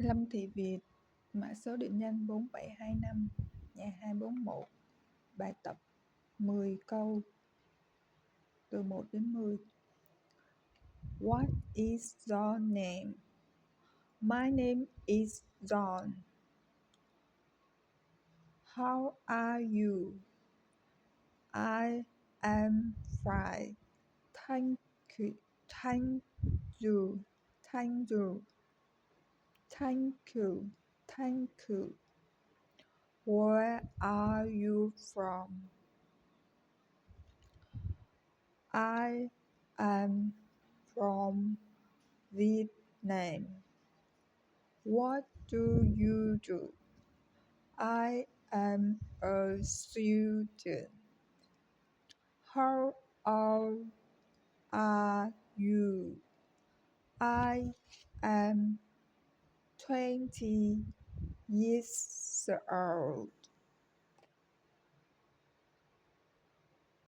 Lâm Thị Việt, mã số định danh 4725, nhà 241, bài tập 10 câu từ 1 đến 10. What is your name? My name is John. How are you? I am fine. Thank you. Thank you. Thank you. Thank you. Thank you. Where are you from? I am from Vietnam. What do you do? I am a student. How old are you? I am 20 years old.